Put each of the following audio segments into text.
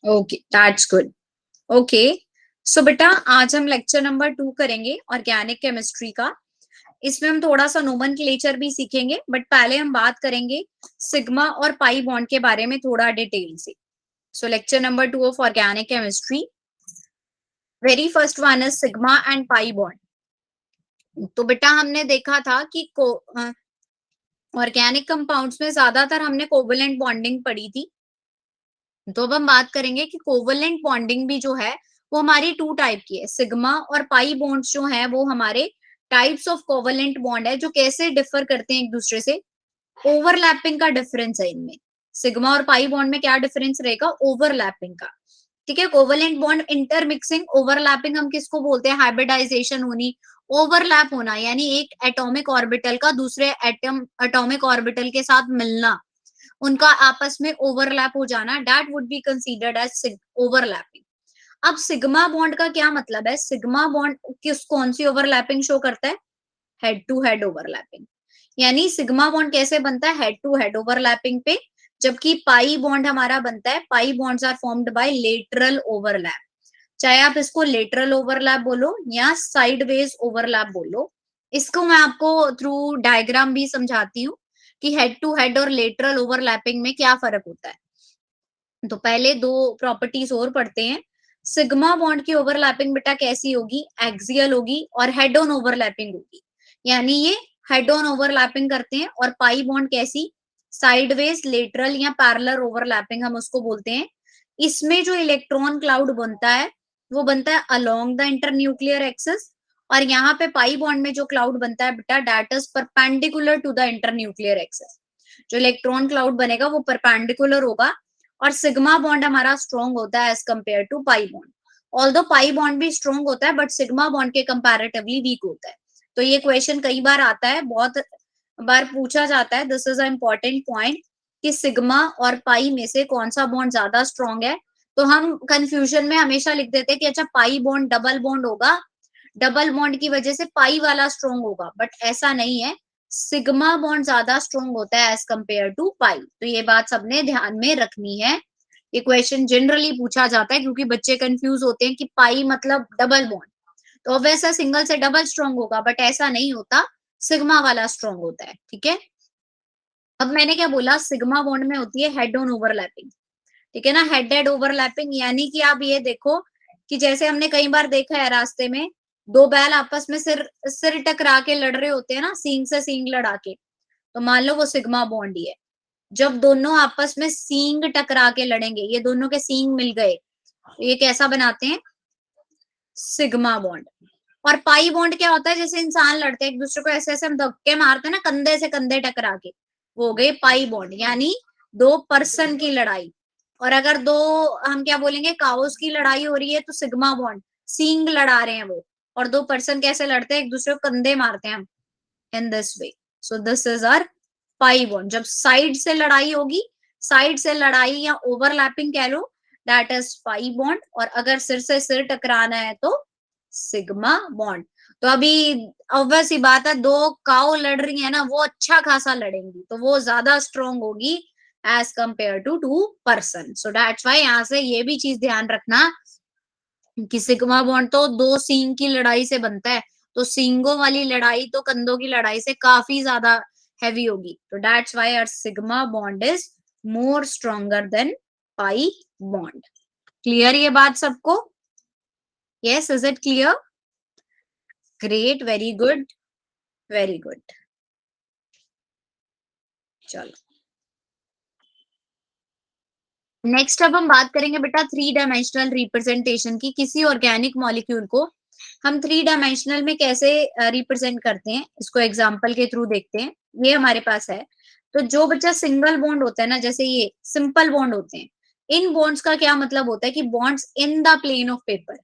Okay, that's good. Okay, सो बेटा आज हम लेक्चर नंबर 2 करेंगे ऑर्गेनिक केमिस्ट्री का। इसमें हम थोड़ा सा नोमेनक्लेचर भी सीखेंगे, बट पहले हम बात करेंगे सिग्मा और पाई बॉन्ड के बारे में थोड़ा डिटेल से। सो lecture number 2 of organic chemistry, very first one is sigma and pi bond. तो बेटा हमने देखा था कि ऑर्गेनिक कंपाउंड्स में ज्यादातर हमने कोवलेंट बॉन्डिंग पढ़ी थी। तो अब हम बात करेंगे कि कोवलेंट बॉन्डिंग भी जो है वो हमारी टू टाइप की है। सिग्मा और पाई बॉन्ड्स जो है वो हमारे टाइप्स ऑफ कोवलेंट बॉन्ड है, जो कैसे डिफर करते हैं एक दूसरे से। ओवरलैपिंग का डिफरेंस है इनमें। सिग्मा और पाई बॉन्ड में क्या डिफरेंस रहेगा? ओवरलैपिंग का। ठीक है, कोवलेंट बॉन्ड इंटरमिक्सिंग, ओवरलैपिंग हम किसको बोलते हैं? हाइब्रिडाइजेशन होनी, ओवरलैप होना, यानी एक एटॉमिक ऑर्बिटल का दूसरे एटॉमिक ऑर्बिटल के साथ मिलना, उनका आपस में ओवरलैप हो जाना, that would be considered as overlapping. अब सिग्मा बॉन्ड का क्या मतलब है? सिग्मा बॉन्ड कौन सी ओवरलैपिंग शो करता है? Head to head overlapping. यानी सिग्मा बॉन्ड कैसे बनता है? हेड टू हेड ओवरलैपिंग पे। जबकि पाई बॉन्ड हमारा बनता है, pi bonds are formed by lateral overlap. चाहे आप इसको लेटरल ओवरलैप बोलो या साइडवेज ओवरलैप बोलो। इसको मैं आपको थ्रू डायग्राम भी समझाती हूँ कि हेड टू हेड और लेटरल ओवरलैपिंग में क्या फर्क होता है। तो पहले दो प्रॉपर्टीज और पढ़ते हैं। सिग्मा बॉन्ड की ओवरलैपिंग बेटा कैसी होगी? एक्सियल होगी और हेड ऑन ओवरलैपिंग होगी, यानी ये हेड ऑन ओवरलैपिंग करते हैं। और पाई बॉन्ड कैसी? साइडवेज, लेटरल या पैरेलल ओवरलैपिंग हम उसको बोलते हैं। इसमें जो इलेक्ट्रॉन क्लाउड बनता है वो बनता है अलोंग द इंटरन्यूक्लियर एक्सिस, और यहाँ पे पाई बॉन्ड में जो क्लाउड बनता है बेटा, that is perpendicular to the internuclear axis. जो इलेक्ट्रॉन क्लाउड बनेगा वो परपेंडिकुलर होगा। और सिग्मा बॉन्ड हमारा स्ट्रॉन्ग होता है as compare to pi bond. Although pi bond भी स्ट्रॉन्ग होता है, बट सिग्मा बॉन्ड के कंपैरेटिवली वीक होता है। तो ये क्वेश्चन कई बार आता है, बहुत बार पूछा जाता है, this is a important point, कि सिग्मा और पाई में से कौन सा बॉन्ड ज्यादा स्ट्रॉन्ग है। तो हम कंफ्यूजन में हमेशा लिख देते हैं कि अच्छा पाई बॉन्ड डबल बॉन्ड होगा, डबल बॉन्ड की वजह से पाई वाला स्ट्रॉन्ग होगा, बट ऐसा नहीं है। सिग्मा बॉन्ड ज्यादा स्ट्रॉन्ग होता है एज कंपेयर टू पाई। तो ये बात सबने ध्यान में रखनी है। ये क्वेश्चन जनरली पूछा जाता है क्योंकि बच्चे कंफ्यूज होते हैं कि पाई मतलब डबल बॉन्ड, तो वैसा सिंगल से डबल स्ट्रॉन्ग होगा, बट ऐसा नहीं होता, सिग्मा वाला स्ट्रॉन्ग होता है। ठीक है, अब मैंने क्या बोला? सिग्मा बॉन्ड में होती है हेड ऑन ओवरलैपिंग। ठीक है ना, हेड हेड ओवरलैपिंग, यानी कि आप ये देखो कि जैसे हमने कई बार देखा है रास्ते में, दो बैल आपस में सिर सिर टकरा के लड़ रहे होते हैं ना, सींग से सींग लड़ा के, तो मान लो वो सिग्मा बॉन्ड ही है। जब दोनों आपस में सींग टकरा के लड़ेंगे, ये दोनों के सींग मिल गए, तो ये कैसा बनाते हैं? Sigma bond. और पाई बॉन्ड क्या होता है? जैसे इंसान लड़ते हैं एक दूसरे को, ऐसे ऐसे हम धक्के मारते हैं ना, कंधे से कंधे टकरा के, वो हो गए पाई बॉन्ड, यानी दो पर्सन की लड़ाई। और अगर दो, हम क्या बोलेंगे, काउस की लड़ाई हो रही है, तो सिग्मा बॉन्ड, सींग लड़ा रहे हैं वो। और दो पर्सन कैसे लड़ते हैं? एक दूसरे को कंधे मारते हैं हम, in this way. So this is our pi bond. जब साइड से लड़ाई होगी, साइड से लड़ाई या ओवरलैपिंग कह लो, दैट इज पाई बॉन्ड। और अगर सिर से सिर टकराना है तो सिग्मा बॉन्ड। तो अभी ऑब्वियस सी बात है, दो काउ लड़ रही है ना, वो अच्छा खासा लड़ेंगी, तो वो ज्यादा स्ट्रॉन्ग होगी as compare to two person. So that's why यहाँ से ये भी चीज ध्यान रखना कि सिग्मा बॉन्ड तो दो सींग की लड़ाई से बनता है, तो सींगों वाली लड़ाई तो कंधों की लड़ाई से काफी ज्यादा हैवी होगी। तो that's why our sigma bond is more stronger than pi bond. Clear ये बात सबको? Yes, is it clear? Great, very good, very good. चलो नेक्स्ट अब हम बात करेंगे बेटा थ्री डायमेंशनल रिप्रेजेंटेशन की। किसी ऑर्गेनिक मॉलिक्यूल को हम थ्री डायमेंशनल में कैसे रिप्रेजेंट करते हैं, इसको एग्जांपल के थ्रू देखते हैं। ये हमारे पास है। तो जो बच्चा सिंगल बॉन्ड होता है ना, जैसे ये सिंपल बॉन्ड होते हैं, इन बॉन्ड्स का क्या मतलब होता है कि bonds in the plane of paper.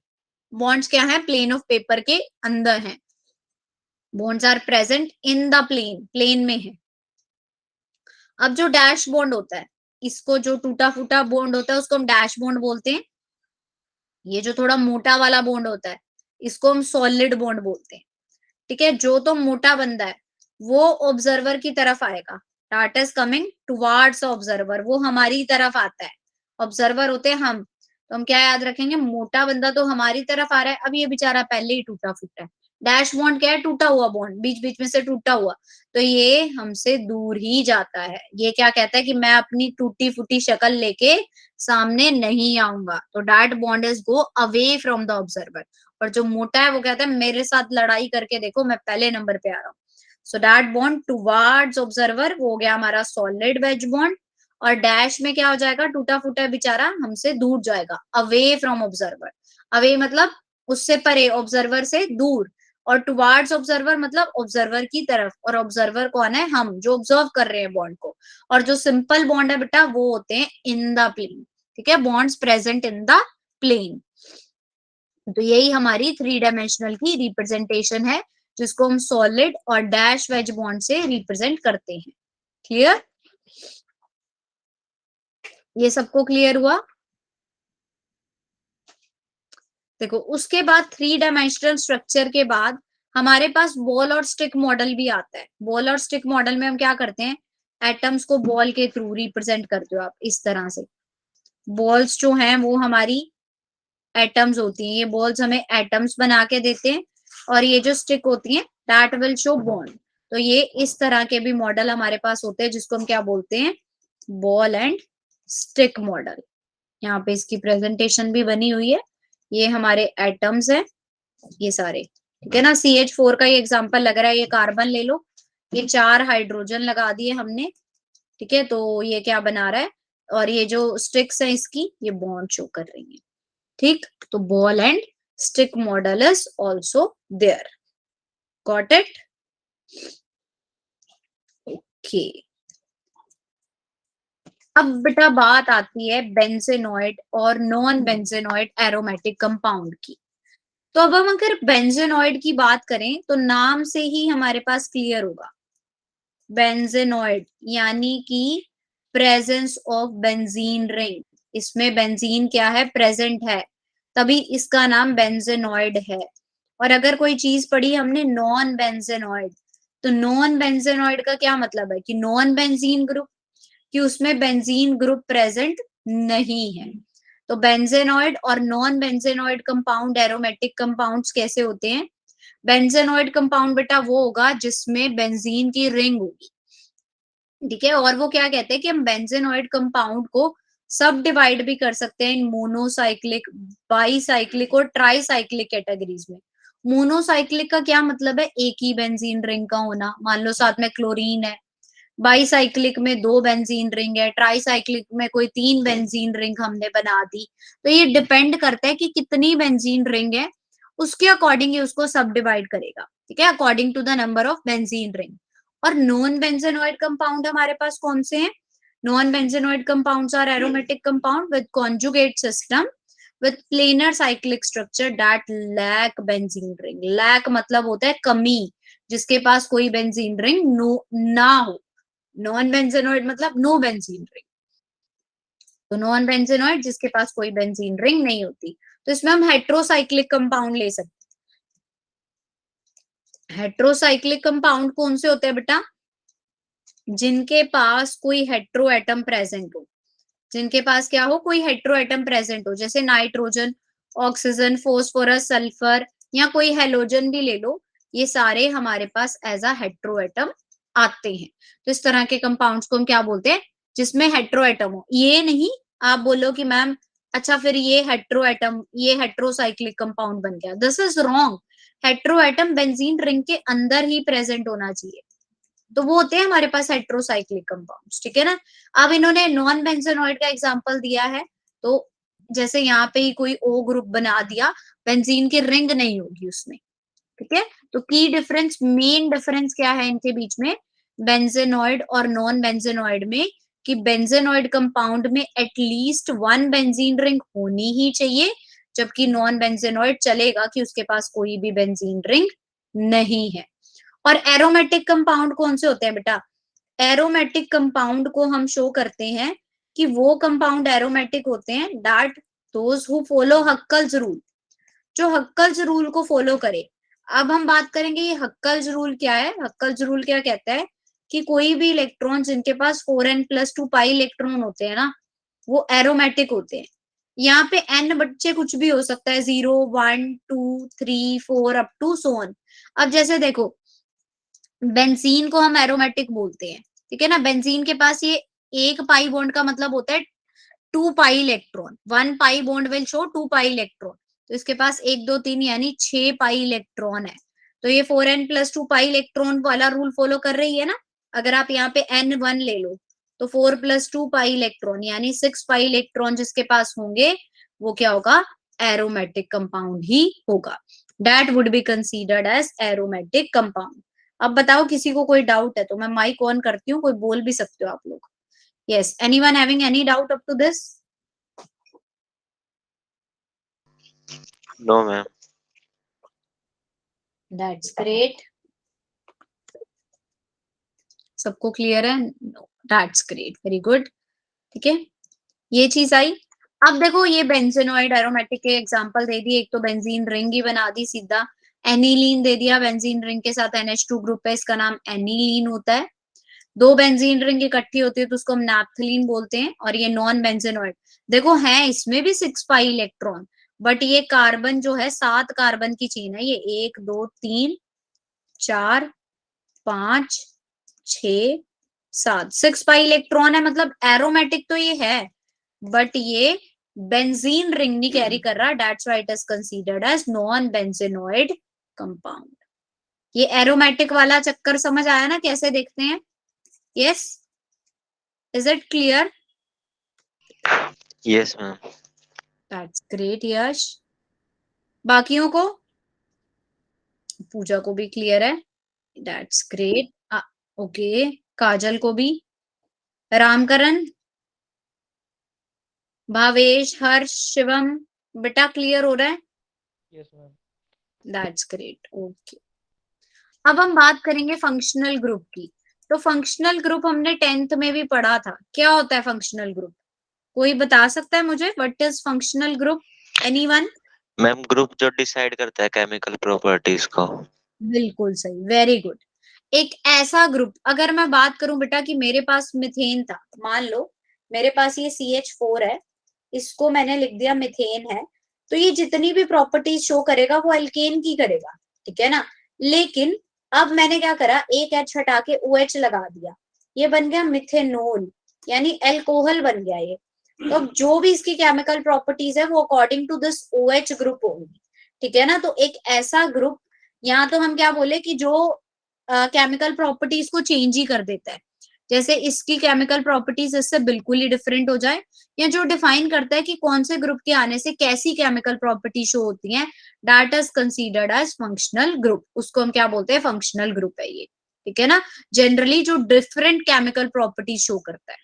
Bonds क्या है? प्लेन ऑफ पेपर के अंदर है। Bonds are present in the plane, plane में है। अब जो डैश बॉन्ड होता है, इसको जो टूटा फूटा बॉन्ड होता है उसको हम डैश बॉन्ड बोलते हैं। ये जो थोड़ा मोटा वाला बॉन्ड होता है, इसको हम सॉलिड बॉन्ड बोलते हैं। ठीक है, जो तो मोटा बंदा है वो ऑब्जर्वर की तरफ आएगा, that is coming towards observer, वो हमारी तरफ आता है। ऑब्जर्वर होते हैं हम। तो हम क्या याद रखेंगे, मोटा बंदा तो हमारी तरफ आ रहा है, अब ये बेचारा पहले ही टूटा फूटा है। डैश बॉन्ड क्या है, टूटा हुआ बॉन्ड, बीच बीच में से टूटा हुआ, तो ये हमसे दूर ही जाता है। ये क्या कहता है कि मैं अपनी टूटी फूटी शक्ल लेके सामने नहीं आऊंगा। तो that bond is go away from the observer. और जो मोटा है वो कहता है मेरे साथ लड़ाई करके देखो, मैं पहले नंबर पे आ रहा हूँ। So that bond towards observer वो हो गया हमारा सॉलिड वेज बॉन्ड। और डैश में क्या हो जाएगा, टूटा फूटा बेचारा हमसे दूर जाएगा, अवे फ्रॉम ऑब्जर्वर। अवे मतलब उससे परे, ऑब्जर्वर से दूर। और टुवर्ड्स ऑब्जर्वर मतलब ऑब्जर्वर की तरफ, और ऑब्जर्वर कौन है, हम जो ऑब्जर्व कर रहे हैं बॉन्ड को। और जो सिंपल बॉन्ड है बेटा वो होते हैं इन द प्लेन। ठीक है, bonds present in the plane. तो यही हमारी 3 डायमेंशनल की रिप्रेजेंटेशन है, जिसको हम सॉलिड और डैश वेज बॉन्ड से रिप्रेजेंट करते हैं। क्लियर, ये सबको क्लियर हुआ। देखो उसके बाद 3 डायमेंशनल स्ट्रक्चर के बाद हमारे पास बॉल और स्टिक मॉडल भी आता है। बॉल और स्टिक मॉडल में हम क्या करते हैं, एटम्स को बॉल के थ्रू रिप्रेजेंट करते हो आप इस तरह से। बॉल्स जो हैं वो हमारी एटम्स होती हैं, ये बॉल्स हमें एटम्स बना के देते हैं। और ये जो स्टिक होती हैं दैट विल शो बॉन्ड। तो ये इस तरह के भी मॉडल हमारे पास होते हैं, जिसको हम क्या बोलते हैं, बॉल एंड स्टिक मॉडल। यहाँ पे इसकी प्रेजेंटेशन भी बनी हुई है। ये हमारे एटम्स है ये सारे, ठीक है ना। CH4 का ये एग्जांपल लग रहा है, ये कार्बन ले लो, ये 4 हाइड्रोजन लगा दिए हमने, ठीक है। तो ये क्या बना रहा है, और ये जो स्टिक्स है इसकी ये बॉन्ड शो कर रही है। ठीक, तो ball and stick model is also there. Got it, okay. अब बेटा बात आती है बेंजेनॉइड और नॉन बेंजेनॉइड एरोमेटिक कंपाउंड की। तो अब हम अगर बेंजेनॉइड की बात करें तो नाम से ही हमारे पास क्लियर होगा, बेंजेनॉइड यानी कि प्रेजेंस ऑफ बेंजीन रिंग। इसमें बेंजीन क्या है, प्रेजेंट है, तभी इसका नाम बेंजेनॉइड है। और अगर कोई चीज पढ़ी हमने नॉन बेंजेनॉइड, तो नॉन बेंजेनॉइड का क्या मतलब है कि नॉन बेंजीन ग्रुप, कि उसमें बेंजीन ग्रुप प्रेजेंट नहीं है। तो बेंजेनॉइड और non benzenoid compound aromatic compounds कैसे होते हैं, बेंजेनॉइड कंपाउंड बेटा वो होगा जिसमें बेंजीन की रिंग होगी, ठीक है। और वो क्या कहते हैं कि हम बेंजेनॉइड कंपाउंड को सब डिवाइड भी कर सकते हैं इन मोनोसाइक्लिक, बाईसाइक्लिक और ट्राईसाइक्लिक कैटेगरीज में। मोनोसाइक्लिक का क्या मतलब है, एक ही बेंजीन रिंग का होना, मान लो साथ में क्लोरीन है। बाईसाइक्लिक में 2 बेंजीन रिंग है, ट्राईसाइक्लिक में कोई 3 बेंजीन रिंग हमने बना दी। तो ये डिपेंड करता है कि कितनी बेंजीन रिंग है, उसके अकॉर्डिंग ही उसको सब डिवाइड करेगा, ठीक है, according to the number of benzene ring. और नॉन बेंजेनॉइड कंपाउंड हमारे पास कौन से हैं, non benzenoid compounds are aromatic compound with conjugate system with planar cyclic structure that lack benzene ring। lack मतलब होता है कमी, जिसके पास कोई बेंजीन रिंग ना हो। नॉन बेंजेनॉइड मतलब नो बेंजीन रिंग। तो नॉन बेंजेनॉइड जिसके पास कोई बेंजीन रिंग नहीं होती। तो इसमें हम हेट्रोसाइक्लिक कंपाउंड ले सकते हैं। हेट्रोसाइक्लिक कंपाउंड कौन से होते हैं बेटा, जिनके पास कोई हेट्रो एटम प्रेजेंट हो, जिनके पास क्या हो, कोई हेट्रो एटम प्रेजेंट हो, जैसे नाइट्रोजन, ऑक्सीजन, फोस्फोरस, सल्फर, या कोई हेलोजन भी ले लो, ये सारे हमारे पास एज अ हेट्रो एटम आते हैं। तो इस तरह के कंपाउंड्स को हम क्या बोलते हैं, जिसमें हेट्रो एटम हो। ये नहीं आप बोलो कि मैम अच्छा फिर ये हेट्रो एटम, ये हेट्रोसाइक्लिक कंपाउंड बन गया, this is wrong. Hetero atom benzene ring के अंदर ही प्रेजेंट होना चाहिए, तो वो होते हैं हमारे पास हेट्रोसाइक्लिक कंपाउंड्स, ठीक है ना। अब इन्होंने नॉन बेंजेनॉइड का एग्जांपल दिया है, तो जैसे यहाँ पे ही कोई O ग्रुप बना दिया, बेंजीन की रिंग नहीं होगी उसमें, ठीक है। तो की डिफरेंस, मेन डिफरेंस क्या है इनके बीच में, बेंजेनॉइड और नॉन बेंजेनॉइड में, कि बेंजेनॉइड कंपाउंड में एटलीस्ट 1 बेंजीन रिंग होनी ही चाहिए, जबकि नॉन बेंजेनॉइड चलेगा कि उसके पास कोई भी बेंजीन रिंग नहीं है। और एरोमेटिक कंपाउंड कौन से होते हैं बेटा, एरोमेटिक कंपाउंड को हम शो करते हैं कि वो कंपाउंड एरोमेटिक होते हैं that those who follow Huckel's rule, जो हक्कल्स रूल को फॉलो करे। अब हम बात करेंगे ये हक्कल्स रूल क्या है। हक्कल्स रूल क्या कहता है कि कोई भी इलेक्ट्रॉन जिनके पास 4n+2 पाई इलेक्ट्रॉन होते हैं ना, वो एरोमेटिक होते हैं। यहाँ पे n बच्चे कुछ भी हो सकता है, 0 1 2 3 4 अप टू सो ऑन। अब जैसे देखो, बेंजीन को हम एरोमेटिक बोलते हैं, ठीक है ना। बेंजीन के पास ये एक पाई बॉन्ड का मतलब होता है 2 pi electron, 1 pi bond will show 2 pi electron. तो इसके पास 1 2 3 यानी 6 पाई इलेक्ट्रॉन है। तो ये 4n प्लस 2 पाई इलेक्ट्रॉन वाला रूल फॉलो कर रही है ना। अगर आप यहाँ पे n1 ले लो तो 4 प्लस 2 पाई इलेक्ट्रॉन यानी 6 पाई इलेक्ट्रॉन जिसके पास होंगे वो क्या होगा, एरोमेटिक कंपाउंड ही होगा। That would be considered as aromatic compound. अब बताओ किसी को कोई डाउट है तो मैं माइक ऑन करती हूँ, कोई बोल भी सकते हो आप लोग। Yes, anyone having any doubt up to this? No, ma'am. That's great. सबको क्लियर है? That's great, very good. ठीक है, ये चीज आई। अब देखो ये बेंजीनोइड एरोमेटिक के एग्जांपल दे दिए। एक तो बेंजीन रिंग ही बना दी सीधा, एनिलीन दे दिया, बेंजीन रिंग के साथ NH2 ग्रुप है, इसका नाम एनिलीन होता है। दो बेंजीन रिंग इकट्ठी होती है तो उसको हम नैप्थलीन बोलते हैं। और ये नॉन बेंजीनोइड, देखो है इसमें भी 6 पाई इलेक्ट्रॉन, बट ये कार्बन जो है 7 कार्बन की चेन है। ये 1 2 3 4 5 6 7 6 पाई इलेक्ट्रॉन है, मतलब एरोमेटिक तो ये है बट ये बेंजीन रिंग नहीं कैरी कर रहा। That's why it is considered as non benzenoid compound. ये एरोमेटिक वाला चक्कर समझ आया ना, कैसे देखते हैं? Yes, is it clear? Yes, ma'am. That's great Yash. बाकियों को, पूजा को भी क्लियर है? That's great. ओके, काजल को भी, रामकरण, भावेश, हर्ष, शिवम, बेटा क्लियर हो रहा है? Yes ma'am. That's great, okay. अब हम बात करेंगे फंक्शनल ग्रुप की। तो फंक्शनल ग्रुप हमने 10th में भी पढ़ा था। क्या होता है फंक्शनल ग्रुप? कोई बता सकता है मुझे what is functional group? Anyone? Ma'am, group जो डिसाइड करता है केमिकल प्रॉपर्टीज को। बिल्कुल सही, वेरी गुड। एक ऐसा ग्रुप, अगर मैं बात करूं बेटा कि मेरे पास मिथेन था, मान लो मेरे पास ये CH4 है, इसको मैंने लिख दिया मिथेन है, तो ये जितनी भी प्रॉपर्टीज शो करेगा वो अल्केन की करेगा, ठीक है ना। लेकिन अब मैंने क्या करा, एक H हटा के OH लगा दिया, ये बन गया मिथेनॉल, यानी अल्कोहल बन गया ये। तो अब जो भी इसकी केमिकल प्रॉपर्टीज है वो according to this OH group होगी, ठीक है ना। तो एक ऐसा ग्रुप, यहाँ तो हम क्या बोले कि जो केमिकल प्रॉपर्टीज को चेंज ही कर देता है, जैसे इसकी केमिकल प्रॉपर्टीज इससे बिल्कुल ही डिफरेंट हो जाए, या जो डिफाइन करता है कि कौन से ग्रुप के आने से कैसी केमिकल प्रॉपर्टी शो होती है, that is considered as functional group. उसको हम क्या बोलते हैं, फंक्शनल ग्रुप है ये, ठीक है ना। जनरली जो डिफरेंट केमिकल प्रॉपर्टीज शो करता है,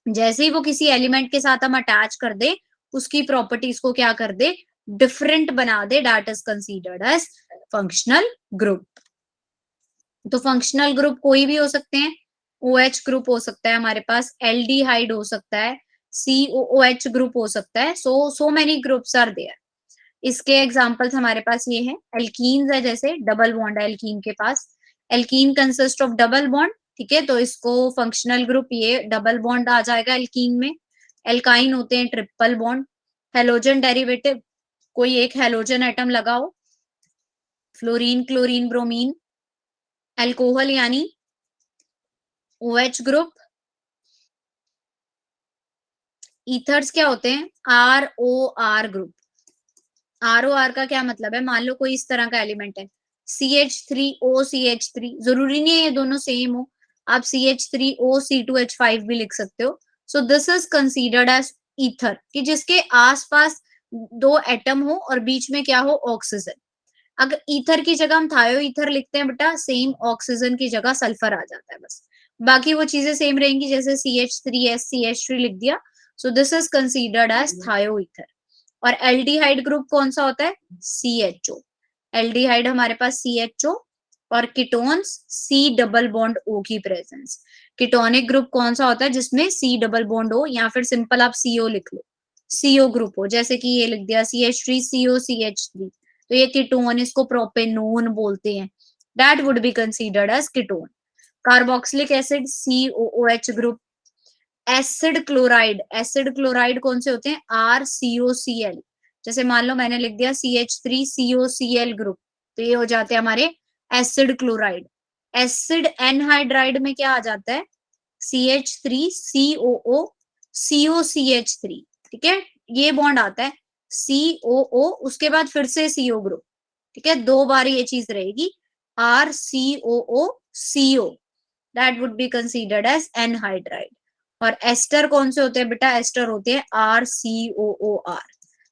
जैसे ही वो किसी एलिमेंट के साथ हम अटैच कर दे, उसकी प्रॉपर्टीज को क्या कर दे, डिफरेंट बना दे, that is considered as functional group. तो फंक्शनल ग्रुप कोई भी हो सकते हैं। OH ग्रुप हो सकता है हमारे पास, एल्डिहाइड हो सकता है, COOH ग्रुप हो सकता है, so many groups are there. इसके एग्जांपल्स हमारे पास ये हैं। एल्कीन्स है, जैसे डबल बॉन्ड है एल्कीन के पास, alkene consist of double bond, ठीक है, तो इसको फंक्शनल ग्रुप ये डबल बॉन्ड आ जाएगा एल्कीन में। एल्काइन होते हैं ट्रिपल बॉन्ड। हेलोजन डेरिवेटिव, कोई एक हेलोजन एटम लगाओ, फ्लोरीन क्लोरीन ब्रोमीन, अल्कोहल यानी OH ग्रुप। ईथर्स क्या होते हैं, ROR ग्रुप। ROR का क्या मतलब है, मान लो कोई इस तरह का एलिमेंट है, CH3OCH3, जरूरी नहीं है ये दोनों सेम हो, आप CH3OC2H5 भी लिख सकते हो। So this is considered as ether, कि जिसके आसपास दो एटम हो और बीच में क्या हो, ऑक्सीजन। अगर ईथर की जगह हम थायो ईथर लिखते हैं बेटा, सेम ऑक्सीजन की जगह सल्फर आ जाता है बस, बाकी वो चीजें सेम रहेंगी, जैसे CH3SCH3 लिख दिया। So this is considered as thio ether. और एल्डिहाइड ग्रुप कौन सा होता है, CHO। एल्डिहाइड हमारे पास CHO, और ketones C double bond O की प्रेजेंस। कीटोनिक ग्रुप कौन सा होता है, जिसमें C डबल बॉन्ड O, या फिर सिंपल आप CO लिख लो, CO ग्रुप हो, जैसे कि ये लिख दिया CH3COCH3, तो ये कीटोन, इसको प्रोपेनोन बोलते हैं। That would be considered as ketone. Carboxylic acid COOH group, acid chloride कौन से होते हैं? RCOCl। जैसे मान लो मैंने लिख दिया CH3COCl ग्रुप, तो ये हो जाते हैं हमारे एसिड क्लोराइड। एसिड एनहाइड्राइड में क्या आ जाता है? CH3COO COCH3, ठीक है, ये बॉन्ड आता है COO, उसके बाद फिर से CO ग्रुप, ठीक है, 2 बार ये चीज रहेगी RCOO CO, that would be considered as anhydride. और एस्टर कौन से होते हैं बेटा? एस्टर होते हैं RCOOR,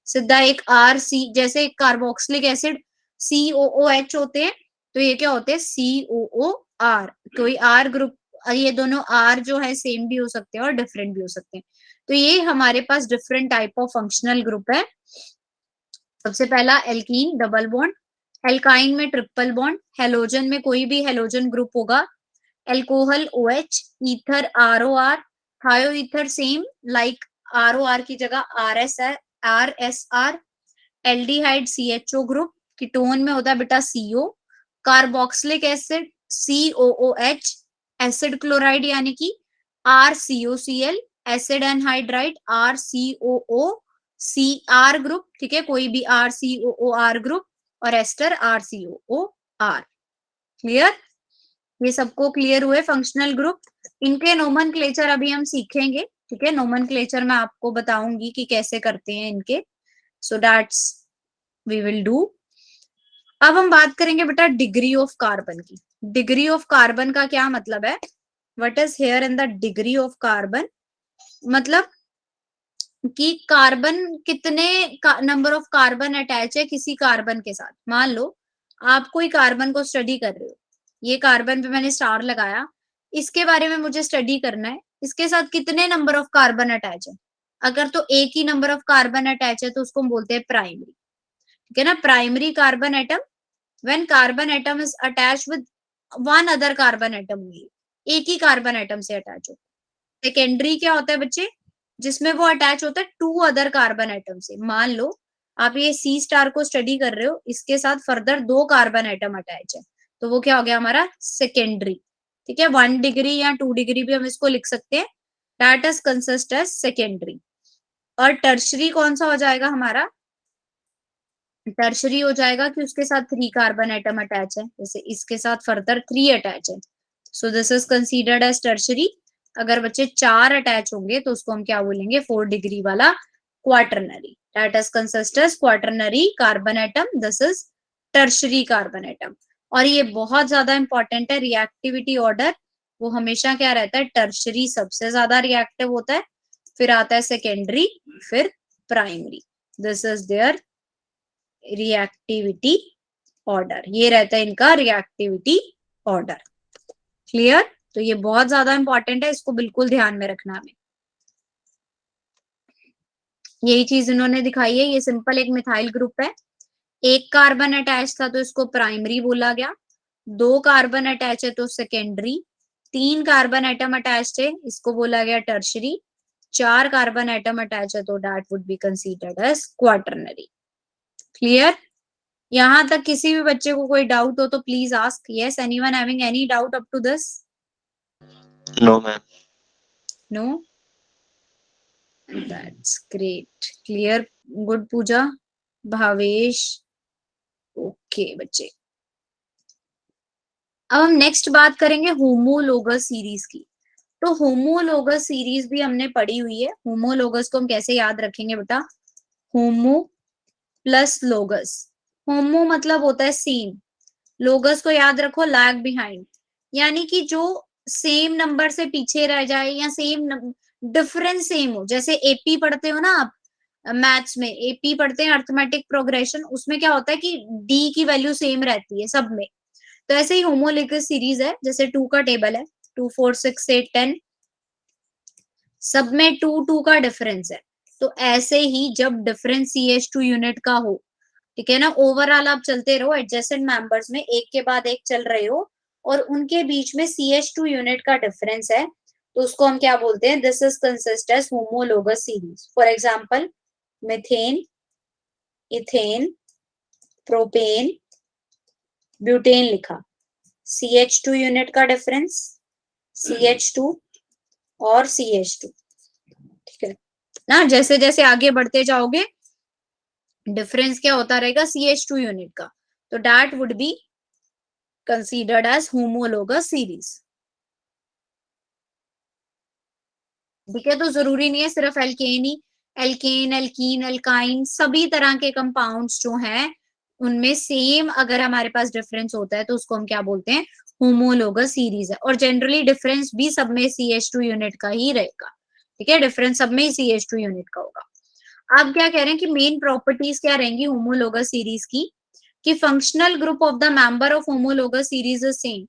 सीधा एक RC, जैसे एक कार्बोक्सिलिक एसिड COOH होते हैं, तो ये क्या होते हैं? COOR। कोई R ग्रुप, ये दोनों R जो है सेम भी हो सकते हैं और डिफरेंट भी हो सकते हैं। तो ये हमारे पास different type of functional group है। सबसे पहला एल्कीन डबल बॉन्ड, एल्काइन में ट्रिपल बॉन्ड, हेलोजन में कोई भी हेलोजन ग्रुप होगा, alcohol OH, ether ROR, thio ether same like ROR की जगह RSR, aldehyde CHO group, ketone में होता है बेटा CO, carboxylic acid COOH, acid chloride यानी कि RCOCl, acid anhydride RCOOCr group, ठीक है, कोई भी RCOOR ग्रुप, और एस्टर RCOOR। क्लियर? ये सबको क्लियर हुए फंक्शनल ग्रुप। इनके नोमेनक्लेचर अभी हम सीखेंगे, ठीक है, नोमेनक्लेचर मैं आपको बताऊंगी कि कैसे करते हैं इनके, so that's we will do. अब हम बात करेंगे बेटा डिग्री ऑफ कार्बन की। डिग्री ऑफ कार्बन का क्या मतलब है? What is here in the degree of carbon? मतलब कि कार्बन कितने नंबर ऑफ कार्बन अटैच है किसी कार्बन के साथ। मान लो आप कोई कार्बन को स्टडी कर रहे हो, ये कार्बन पे मैंने स्टार लगाया, इसके बारे में मुझे स्टडी करना है, इसके साथ कितने नंबर ऑफ कार्बन अटैच है। अगर तो एक ही नंबर ऑफ कार्बन अटैच है तो उसको हम बोलते हैं प्राइमरी, ठीक है ना, primary carbon atom. When carbon atom is attach with one other carbon atom, एक ही कार्बन एटम से अटैच हो। सेकेंडरी क्या होता है बच्चे? जिसमें वो अटैच होता है टू अदर कार्बन एटम से। मान लो आप ये C स्टार को स्टडी कर रहे हो, इसके साथ फर्दर 2 कार्बन एटम अटैच है, तो वो क्या हो गया हमारा? सेकेंडरी, ठीक है, 1 डिग्री या 2 डिग्री भी हम इसको लिख सकते हैं, that is consist as secondary. और टर्शरी कौन सा हो जाएगा हमारा? टर्शरी हो जाएगा कि उसके साथ 3 कार्बन एटम अटैच है, जैसे इसके साथ फर्दर 3 अटैच है, so this is considered as tertiary. अगर बच्चे 4 अटैच होंगे तो उसको हम क्या बोलेंगे? 4 डिग्री वाला quaternary, that is consist as quaternary carbon atom, this is tertiary carbon atom. और ये बहुत ज्यादा इंपॉर्टेंट है, रिएक्टिविटी ऑर्डर वो हमेशा क्या रहता है? टर्शरी सबसे ज्यादा रिएक्टिव होता है, फिर आता है सेकेंडरी, फिर primary, this is there reactivity order, ये रहता है इनका रिएक्टिविटी ऑर्डर। क्लियर? तो ये बहुत ज्यादा इंपॉर्टेंट है, इसको बिल्कुल ध्यान में रखना हमें। यही चीज इन्होंने दिखाई है, ये सिंपल एक मिथाइल ग्रुप है, एक कार्बन अटैच था तो इसको प्राइमरी बोला गया, 2 कार्बन अटैच है तो सेकेंडरी, 3 कार्बन एटम अटैच है इसको बोला गया टर्शरी, 4 कार्बन एटम अटैच है तो that would be considered as quaternary. Clear? यहां तक किसी भी बच्चे को कोई डाउट हो तो please ask. Yes, anyone having any doubt up to this? No ma'am. No, that's great. Clear? Good Pooja, Bhavesh, okay बच्चे। अब हम नेक्स्ट बात करेंगे होमोलोगस सीरीज की। तो होमोलोगस सीरीज भी हमने पढ़ी हुई है। होमोलोगस को हम कैसे याद रखेंगे बेटा? होमो प्लस लोगस। होमो मतलब होता है सेम, लोगस को याद रखो लैग बिहाइंड, यानी कि जो सेम नंबर से पीछे रह जाए या सेम डिफरेंस सेम हो। जैसे एपी पढ़ते हो ना आप, मैथ्स में एपी पढ़ते हैं अर्थमेटिक प्रोग्रेशन, उसमें क्या होता है कि डी की वैल्यू सेम रहती है सब में। तो ऐसे ही होमोलोगस सीरीज है, जैसे 2 का टेबल है, 2 4 6 8 10, सब में 2 2 का डिफरेंस है। तो ऐसे ही जब डिफरेंस CH2 यूनिट का हो, ठीक है ना, ओवरऑल आप चलते रहो एडजेसेंट मेंबर्स में, एक के बाद एक चल रहे हो, और उनके बीच में CH2 यूनिट का डिफरेंस है, तो उसको हम क्या बोलते हैं? This is consist as homologous series. For example methane, ethane, propane, butane लिखा, CH2 यूनिट का डिफरेंस CH2 और CH2, ना, जैसे जैसे आगे बढ़ते जाओगे डिफरेंस क्या होता रहेगा CH2 यूनिट का, तो that would be considered as homologous series. ठीक है, तो जरूरी नहीं है सिर्फ एल्केन ही, एल्केन, एल्कीन, एल्काइन सभी तरह के कंपाउंड्स जो हैं उनमें सेम अगर हमारे पास डिफरेंस होता है तो उसको हम क्या बोलते हैं, होमोलोगस सीरीज है। और जनरली डिफरेंस भी सब में CH2 यूनिट का ही रहेगा। ठीक है, डिफरेंस सब में CH2 यूनिट का होगा। अब क्या कह रहे हैं कि मेन प्रॉपर्टीज क्या रहेंगी होमोलोगस सीरीज की, कि functional group of the member of homologous series is same.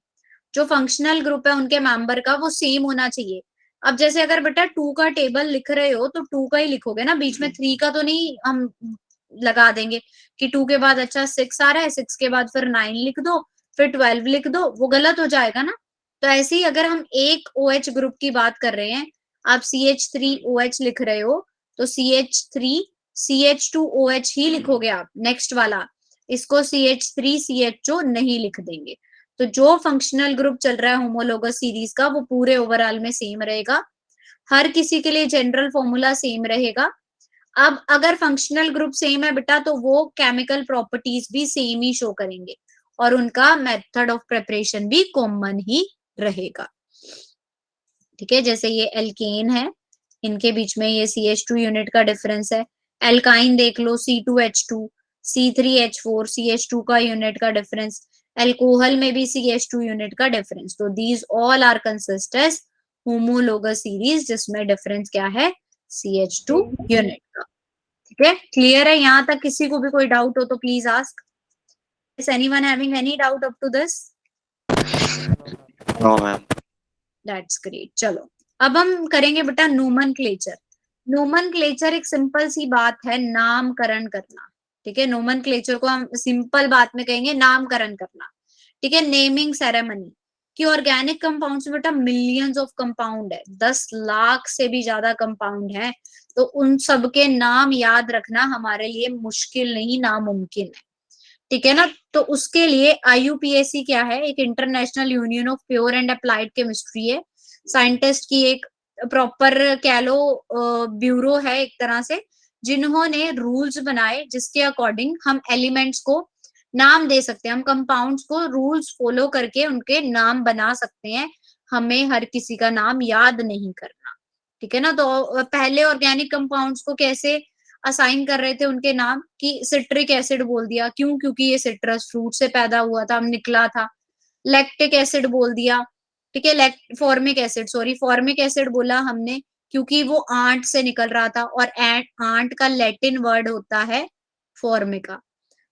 जो फंक्शनल ग्रुप है उनके मेंबर का वो सेम होना चाहिए। अब जैसे अगर बेटा 2 का टेबल लिख रहे हो तो 2 का ही लिखोगे ना, बीच में 3 का तो नहीं हम लगा देंगे कि 2 के बाद अच्छा 6 आ रहा है, 6 के बाद फिर 9 लिख दो, फिर 12 लिख दो, वो गलत हो जाएगा ना। तो ऐसे ही अगर हम एक OH ग्रुप की बात कर रहे हैं, आप CH3OH लिख रहे हो तो CH3CH2OH ही लिखोगे आप, नेक्स्ट वाला इसको CH3CHO नहीं लिख देंगे। तो जो फंक्शनल ग्रुप चल रहा है होमोलोगस सीरीज का वो पूरे ओवरऑल में सेम रहेगा, हर किसी के लिए जनरल फॉर्मूला सेम रहेगा। अब अगर फंक्शनल ग्रुप सेम है बेटा तो वो केमिकल प्रॉपर्टीज भी सेम ही शो करेंगे और उनका मेथड ऑफ प्रिपरेशन भी कॉमन ही रहेगा। ठीक है, जैसे ये एल्केन है, इनके बीच में ये CH2 यूनिट का डिफरेंस है। एल्काइन देख लो C2H2, C3H4, CH2 का यूनिट का डिफरेंस। एल्कोहल में भी CH2 यूनिट का डिफरेंस। तो these all are consist as homologous series जिसमें डिफरेंस क्या है, CH2 यूनिट का। ठीक है, क्लियर है यहाँ तक? किसी को भी कोई डाउट हो तो please ask. Is anyone having any doubt up to this? No ma'am. That's great. चलो अब हम करेंगे बेटा नोमेनक्लेचर। नोमेनक्लेचर एक सिंपल सी बात है, नामकरण करना। ठीक है, नोमेनक्लेचर को हम सिंपल बात में कहेंगे नामकरण करना। ठीक है, नेमिंग सेरेमनी कि ऑर्गेनिक कंपाउंड्स में बेटा मिलियंस ऑफ कंपाउंड है, 10 लाख से भी ज्यादा कंपाउंड है, तो उन सबके नाम याद रखना हमारे लिए मुश्किल नहीं नामुमकिन है। ठीक है ना, तो उसके लिए IUPAC क्या है, एक international union of pure and applied chemistry है। साइंटिस्ट की एक प्रॉपर कह लो ब्यूरो है एक तरह से, जिन्होंने रूल्स बनाए जिसके अकॉर्डिंग हम एलिमेंट्स को नाम दे सकते हैं, हम कंपाउंड्स को रूल्स फॉलो करके उनके नाम बना सकते हैं, हमें हर किसी का नाम याद नहीं करना। ठीक है ना, तो पहले ऑर्गेनिक कंपाउंड्स को कैसे असाइन कर रहे थे उनके नाम, कि सिट्रिक एसिड बोल दिया, क्यों, क्योंकि ये सिट्रस फ्रूट से पैदा हुआ था, निकला था। लैक्टिक एसिड बोल दिया। ठीक है, formic acid, sorry formic acid बोला हमने क्योंकि वो आंट से निकल रहा था, और आंट का लैटिन वर्ड होता है फॉर्मिका।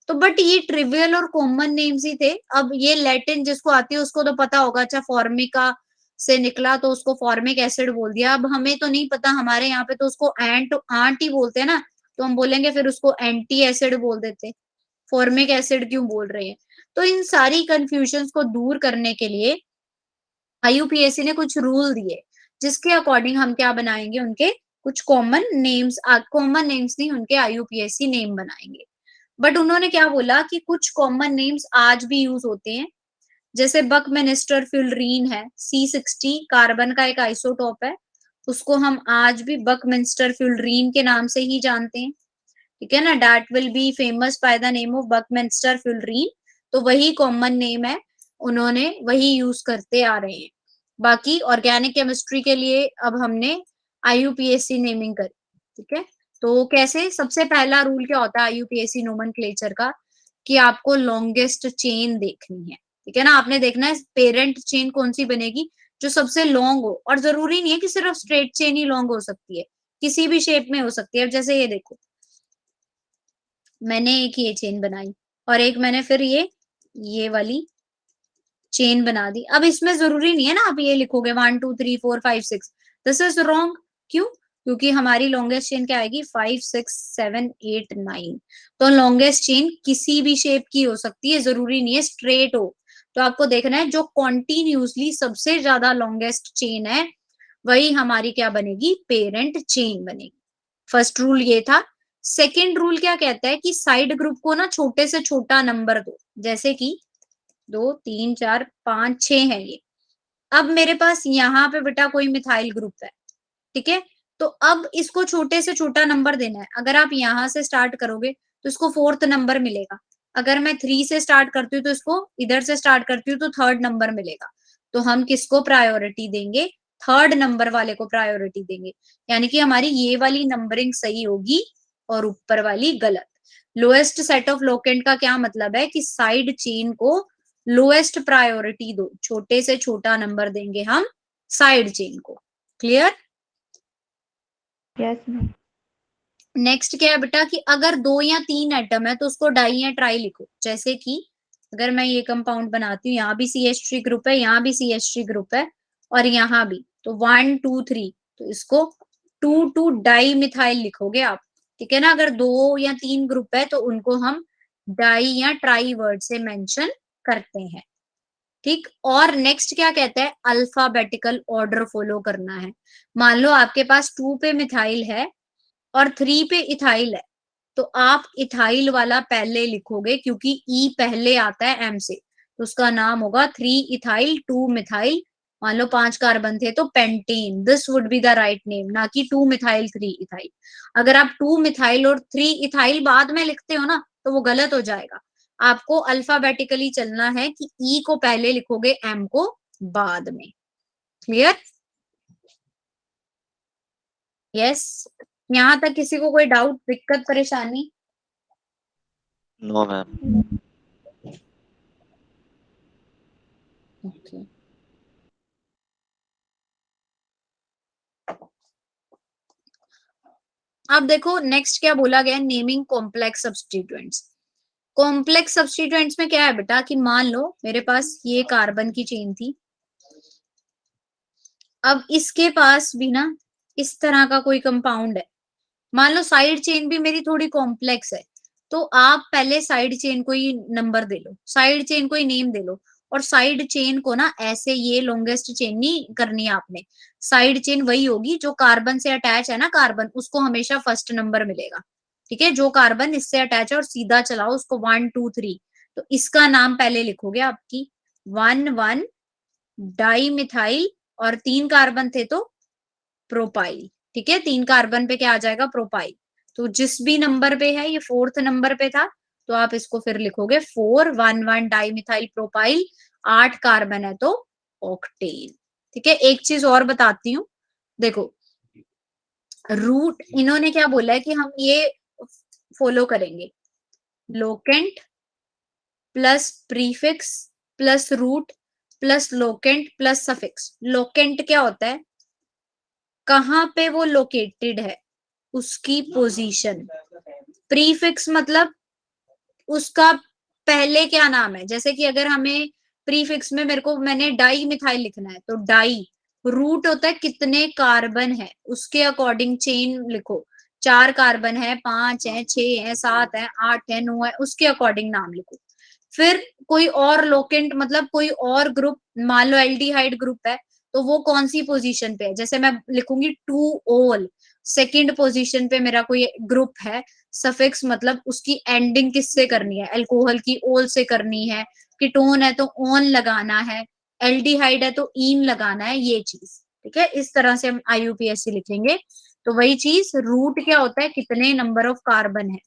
तो बट ये ट्रिवियल और कॉमन नेम्स ही थे। अब ये लैटिन जिसको आती है उसको तो पता होगा, अच्छा फॉर्मिका से निकला तो उसको फॉर्मिक एसिड बोल दिया। अब हमें तो नहीं पता, हमारे यहाँ पे तो उसको आंट ही बोलते हैं ना, तो हम बोलेंगे फिर उसको एंटी एसिड बोल देते, फॉर्मिक एसिड क्यों बोल रहे हैं। तो इन सारी कंफ्यूजन को दूर करने के लिए IUPAC ने कुछ रूल दिए जिसके अकॉर्डिंग हम क्या बनाएंगे, उनके कुछ कॉमन नेम्स, कॉमन नेम्स नहीं उनके IUPAC नेम बनाएंगे। बट उन्होंने क्या बोला कि कुछ कॉमन नेम्स आज भी यूज होते हैं, जैसे बकमिनिस्टर फ्यूलरीन है, C60 कार्बन का एक आइसोटोप है, उसको हम आज भी बकमिंस्टर फ्यूलरीन के नाम से ही जानते हैं। ठीक है ना, that will be famous by the name of buckminster fullerene. तो वही कॉमन नेम है, उन्होंने वही यूज करते आ रहे हैं। बाकी ऑर्गेनिक केमिस्ट्री के लिए अब हमने IUPAC नेमिंग करी। ठीक है, तो कैसे, सबसे पहला रूल क्या होता है IUPAC नोमेनक्लेचर का, कि आपको लॉन्गेस्ट चेन देखनी है। ठीक है ना, आपने देखना है पेरेंट चेन कौन सी बनेगी जो सबसे लॉन्ग हो, और जरूरी नहीं है कि सिर्फ स्ट्रेट चेन ही लॉन्ग हो सकती है, किसी भी शेप में हो सकती है। अब जैसे ये देखो, मैंने एक ये चेन बनाई और एक मैंने फिर ये वाली चेन बना दी। अब इसमें जरूरी नहीं है ना आप ये लिखोगे 1 2 3 4 5 6, दिस इज रॉन्ग। क्यों? क्योंकि हमारी लॉन्गेस्ट चेन क्या आएगी, 5 6 7 8 9। तो लॉन्गेस्ट चेन किसी भी शेप की हो सकती है, जरूरी नहीं है स्ट्रेट हो। तो आपको देखना है जो कॉन्टिन्यूसली सबसे ज्यादा लॉन्गेस्ट चेन है वही हमारी क्या बनेगी, पेरेंट चेन बनेगी। फर्स्ट रूल ये था। सेकेंड रूल क्या कहता है कि साइड ग्रुप को ना छोटे से छोटा नंबर दो, जैसे कि 2 3 4 5 6 है ये। अब मेरे पास यहाँ पे बेटा कोई मिथाइल ग्रुप है, ठीक है, तो अब इसको छोटे से छोटा नंबर देना है। अगर आप यहां से स्टार्ट करोगे तो इसको 4th नंबर मिलेगा। अगर मैं 3 से स्टार्ट करती हूँ तो इसको इधर से स्टार्ट करती हूँ तो 3rd नंबर मिलेगा। तो हम किसको प्रायोरिटी देंगे? 3rd नंबर वाले को प्रायोरिटी देंगे। यानी कि हमारी ये वाली नंबरिंग सही होगी और ऊपर वाली गलत। लोएस्ट सेट ऑफ लोकेंट का क्या मतलब है कि साइड चेन को लोएस्ट प्रायोरिटी दो, छोटे से छोटा नंबर देंगे हम साइड चेन को। क्लियर? Yes ma'am. नेक्स्ट क्या है बेटा कि अगर 2 या 3 एटम है तो उसको डाई या ट्राई लिखो। जैसे कि अगर मैं ये कंपाउंड बनाती हूँ, यहाँ भी CH3 ग्रुप है, यहाँ भी CH3 ग्रुप है और यहाँ भी, तो 1 2 3, तो इसको 2 डाई मिथाइल लिखोगे आप। ठीक है ना? अगर 2 या 3 ग्रुप है तो उनको हम डाई या ट्राई वर्ड से मेंशन करते हैं। ठीक। और नेक्स्ट क्या कहता है? अल्फाबेटिकल ऑर्डर फॉलो करना है। मान लो आपके पास 2 पे मिथाइल है और 3 पे इथाइल है, तो आप इथाइल वाला पहले लिखोगे क्योंकि ई पहले आता है एम से, तो उसका नाम होगा 3 इथाइल 2 मिथाइल। मान लो 5 कार्बन थे तो pentane, this would be the write name, ना कि 2 मिथाइल 3 इथाइल। अगर आप 2 मिथाइल और 3 इथाइल बाद में लिखते हो ना तो वो गलत हो जाएगा। आपको अल्फाबेटिकली चलना है कि ई को पहले लिखोगे, एम को बाद में। क्लियर? यस। यहाँ तक किसी को कोई डाउट, दिक्कत, परेशानी? No ma'am. ओके। अब देखो नेक्स्ट क्या बोला गया, naming complex substituents. Complex substituents में क्या है बेटा कि मान लो मेरे पास ये कार्बन की चेन थी, अब इसके पास भी ना इस तरह का कोई कंपाउंड है। मान लो साइड चेन भी मेरी थोड़ी कॉम्प्लेक्स है, तो आप पहले साइड चेन को ही नंबर दे लो, साइड चेन को ही नेम दे लो। और साइड चेन को ना ऐसे ये लॉन्गेस्ट चेन नहीं करनी है आपने। साइड चेन वही होगी जो कार्बन से अटैच है ना, कार्बन, उसको हमेशा फर्स्ट नंबर मिलेगा। ठीक है? जो कार्बन इससे अटैच है और सीधा चलाओ उसको 1 2 3, तो इसका नाम पहले लिखोगे आपकी 1 1 डाई मिथाइल, और 3 कार्बन थे तो प्रोपाइल। ठीक है? 3 कार्बन पे क्या आ जाएगा? प्रोपाइल। तो जिस भी नंबर पे है, ये 4th नंबर पे था, तो आप इसको फिर लिखोगे 4 1 1 डाई मिथाइल प्रोपाइल। 8 कार्बन है तो ऑक्टेन। ठीक है? एक चीज और बताती हूँ, देखो रूट इन्होंने क्या बोला है कि हम ये फॉलो करेंगे, locant plus prefix plus root plus locant plus suffix. Locant क्या होता है? कहाँ पे वो लोकेटेड है, उसकी पोजीशन। प्रीफिक्स मतलब उसका पहले क्या नाम है। जैसे कि अगर हमें प्रीफिक्स में मैंने डाई मिथाइल लिखना है तो डाई। रूट होता है कितने कार्बन है उसके अकॉर्डिंग चेन लिखो, 4 कार्बन है, 5 है, 6 है, 7 है, 8 है, 9 है, उसके अकॉर्डिंग नाम लिखो। फिर कोई और लोकेंट मतलब कोई और ग्रुप, मान लो एल्डिहाइड ग्रुप है तो वो कौन सी पोजीशन पे है, जैसे मैं लिखूंगी 2 ओल, सेकंड पोजीशन पे मेरा कोई ग्रुप है। सफिक्स मतलब उसकी एंडिंग किससे करनी है, अल्कोहल की ओल से करनी है। कीटोन है तो ओन लगाना है, एल्डिहाइड है तो ईन लगाना है, ये चीज। ठीक है? इस तरह से हम IUPAC लिखेंगे। तो वही चीज, रूट क्या होता है? कितने नंबर ऑफ कार्बन है,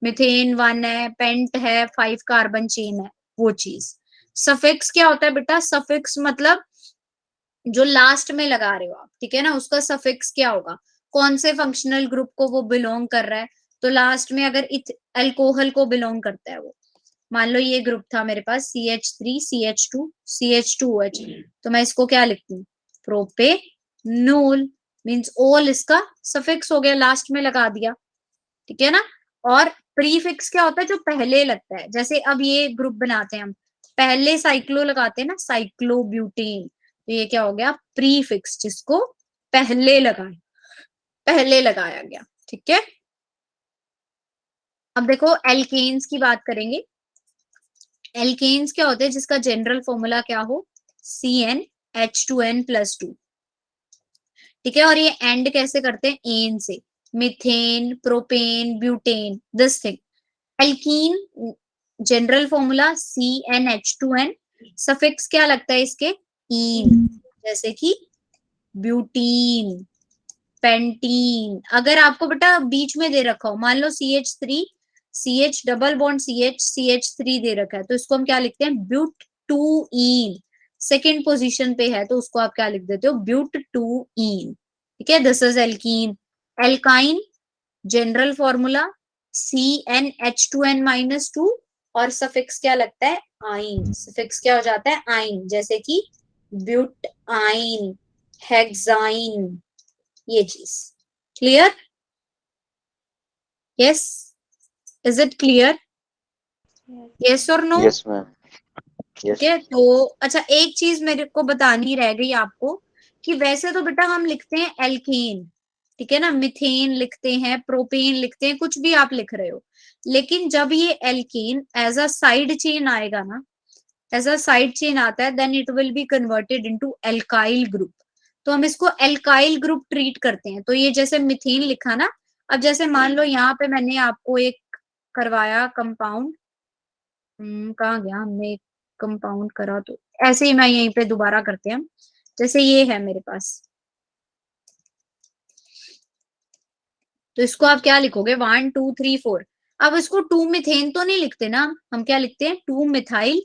मिथेन 1 है, पेंट है, 5 कार्बन चेन है, वो चीज। सफिक्स क्या होता है बेटा? सफिक्स मतलब जो लास्ट में लगा रहे हो आप, ठीक है ना, उसका सफिक्स क्या होगा, कौन से फंक्शनल ग्रुप को वो बिलोंग कर रहा है। तो लास्ट में अगर इथ अल्कोहल को बिलोंग करता है वो, मान लो ये ग्रुप था मेरे पास CH3 CH2 CH2OH, तो मैं इसको क्या लिखती हूँ? प्रोपेनोल। मींस ओल इसका सफिक्स हो गया, लास्ट में लगा दिया। ठीक है ना? और प्रीफिक्स क्या होता है? जो पहले लगता है। जैसे अब ये ग्रुप बनाते हैं हम, पहले साइक्लो लगाते हैं ना, साइक्लोब्यूटेन, तो ये क्या हो गया? प्रीफिक्स, जिसको पहले लगाया गया। ठीक है? अब देखो एल्केन्स की बात करेंगे। एल्केन्स क्या होते हैं? जिसका जनरल फॉर्मूला क्या हो, CnH2n+2। ठीक है? और ये एंड कैसे करते हैं? एन से, methane, propane, butane, this thing. Alkene general formula CnH2n, suffix क्या लगता है इसके? ईन, जैसे कि ब्यूटीन, पेंटीन। अगर आपको बेटा बीच में दे रखा हो, मान लो CH3 CH double bond CH दे रखा है, तो इसको हम क्या लिखते हैं, ब्यूट-2-ईन। सेकेंड पोजीशन पे है तो उसको आप क्या लिख देते हो, ब्यूट-2-ईन। ठीक है, this is alkene. Alkyne general formula CnH2n-2 और सफिक्स क्या लगता है, आइन। सफिक्स क्या हो जाता है, आइन, जैसे कि ब्यूटाइन, हेक्साइन, ये चीज। Clear? Yes, is it clear? Yes और नो? Yes ma'am. ठीक है, तो अच्छा एक चीज मेरे को बतानी रह गई आपको, कि वैसे तो बेटा हम लिखते हैं एल्केन, ठीक है ना, मिथेन लिखते हैं, प्रोपेन लिखते हैं, कुछ भी आप लिख रहे हो, लेकिन जब ये alkane as a side chain आएगा ना, एज अ साइड चेन आता है, then it will be converted into alkyl group. तो हम इसको एल्काइल ग्रुप ट्रीट करते हैं। तो ये जैसे मिथेन लिखा ना, अब जैसे मान लो यहाँ पे मैंने आपको एक करवाया कंपाउंड, कहाँ गया, हमने एक कंपाउंड करा, तो ऐसे ही मैं यहीं पे दोबारा करते हैं। जैसे ये है मेरे पास, तो इसको आप क्या लिखोगे, 1 2 3 4। अब इसको 2 मिथेन तो नहीं लिखते ना, हम क्या लिखते हैं, 2 मिथाइल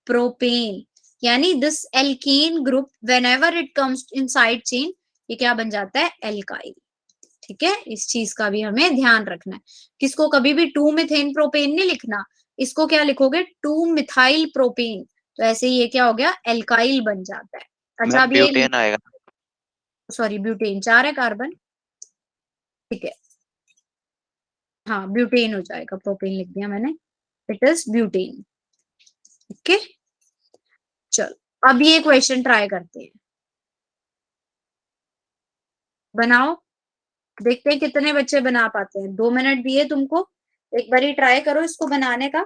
प्रोपेन। यानी this alkane group whenever it comes in side chain, ये क्या बन जाता है, एल्काइल। ठीक है, इस चीज का भी हमें ध्यान रखना है, किसको कभी भी 2 मिथेन प्रोपेन नहीं लिखना, इसको क्या लिखोगे, 2 मिथाइल प्रोपेन। तो ऐसे ही ये क्या हो गया, एल्काइल बन जाता है। अच्छा, मैम अब ये ब्यूटेन आएगा। सॉरी ब्यूटेन, 4 है कार्बन, ठीक है, हाँ ब्यूटेन हो जाएगा, प्रोपेन लिख दिया मैंने, इट इज ब्यूटेन। ओके, चलो अब ये क्वेश्चन ट्राई करते हैं, बनाओ, देखते हैं कितने बच्चे बना पाते हैं। 2 मिनट दिए तुमको, एक बार ही ट्राई करो इसको बनाने का।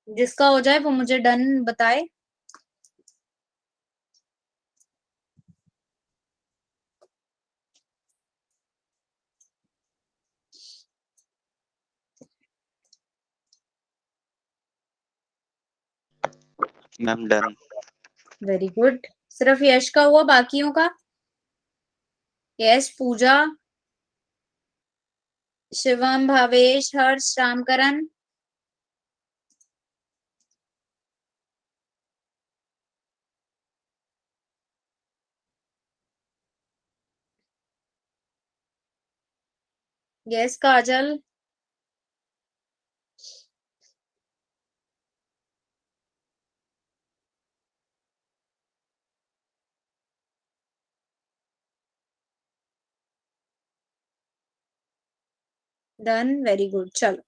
जिसका हो जाए वो मुझे डन बताए। Ma'am done. वेरी गुड, सिर्फ यश का हुआ, बाकियों का? Yes, Pooja, Shivam, Bhavesh, Harsh, Ramkaran. Yes, Kajal. Done, very good. चलो